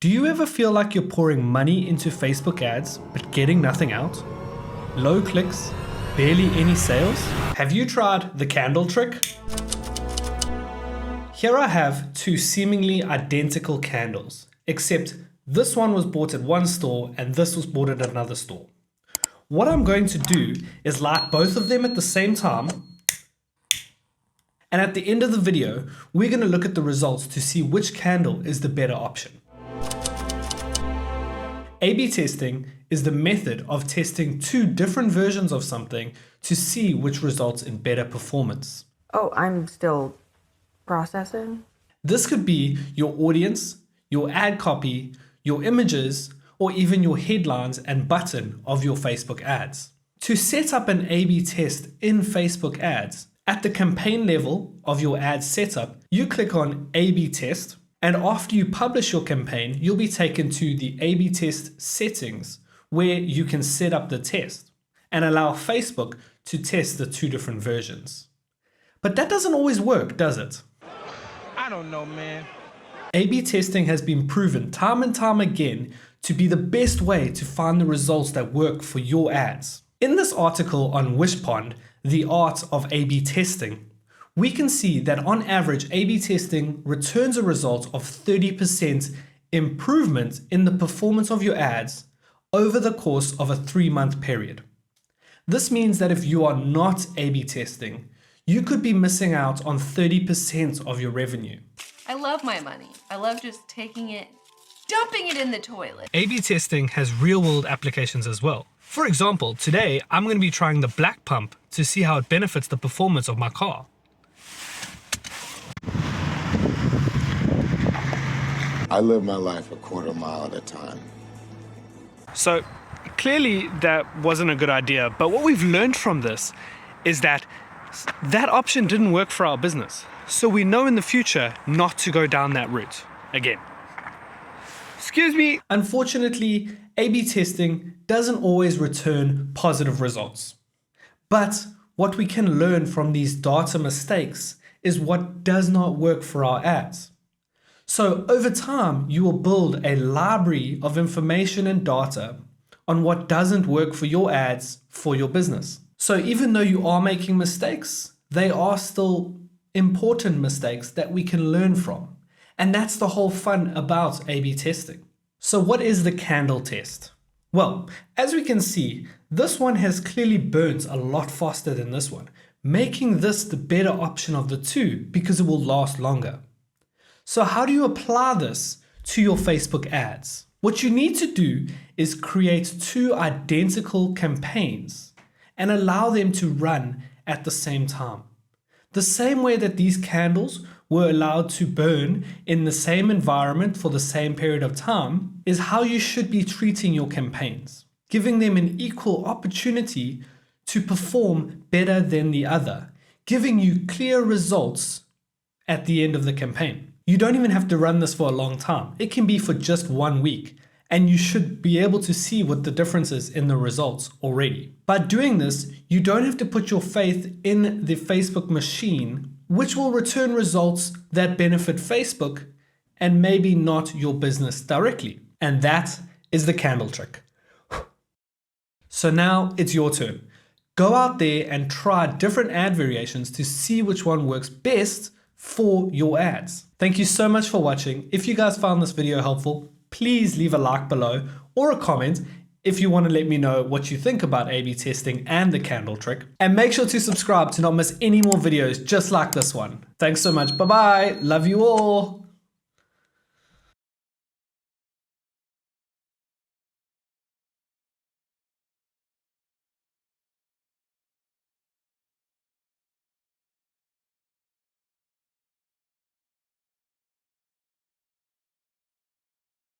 Do you ever feel like you're pouring money into Facebook ads but getting nothing out? Low clicks, barely any sales? Have you tried the candle trick? Here I have two seemingly identical candles, except this one was bought at one store and this was bought at another store. What I'm going to do is light both of them at the same time, and at the end of the video, we're going to look at the results to see which candle is the better option. A/B testing is the method of testing two different versions of something to see which results in better performance. Oh, I'm still processing. This could be your audience, your ad copy, your images, or even your headlines and button of your Facebook ads. To set up an A/B test in Facebook ads, at the campaign level of your ad setup, you click on A/B test, and after you publish your campaign, you'll be taken to the A/B test settings where you can set up the test and allow Facebook to test the two different versions. But that doesn't always work, does it? I don't know, man. A/B testing has been proven time and time again to be the best way to find the results that work for your ads. In this article on Wishpond, The Art of A/B Testing, we can see that on average, A/B testing returns a result of 30% improvement in the performance of your ads over the course of a 3-month period. This means that if you are not A/B testing, you could be missing out on 30% of your revenue. I love my money. I love just taking it, dumping it in the toilet. A/B testing has real-world applications as well. For example, today I'm going to be trying the black pump to see how it benefits the performance of my car. I live my life a quarter mile at a time. So clearly that wasn't a good idea, but what we've learned from this is that that option didn't work for our business. So we know in the future not to go down that route again. Excuse me. Unfortunately, A/B testing doesn't always return positive results. But what we can learn from these data mistakes is what does not work for our ads. So over time, you will build a library of information and data on what doesn't work for your ads for your business. So even though you are making mistakes, they are still important mistakes that we can learn from. And that's the whole fun about A/B testing. So what is the candle test? Well, as we can see, this one has clearly burnt a lot faster than this one, making this the better option of the two because it will last longer. So how do you apply this to your Facebook ads? What you need to do is create two identical campaigns and allow them to run at the same time. The same way that these candles were allowed to burn in the same environment for the same period of time is how you should be treating your campaigns, giving them an equal opportunity to perform better than the other, giving you clear results at the end of the campaign. You don't even have to run this for a long time. It can be for just 1 week, and you should be able to see what the difference is in the results already. By doing this, you don't have to put your faith in the Facebook machine, which will return results that benefit Facebook and maybe not your business directly. And that is the candle trick. So now it's your turn. Go out there and try different ad variations to see which one works best for your ads. Thank you so much for watching. If you guys found this video helpful, please leave a like below or a comment if you want to let me know what you think about A/B testing and the candle trick. And make sure to subscribe to not miss any more videos just like this one. Thanks so much. Bye-bye. Love you all.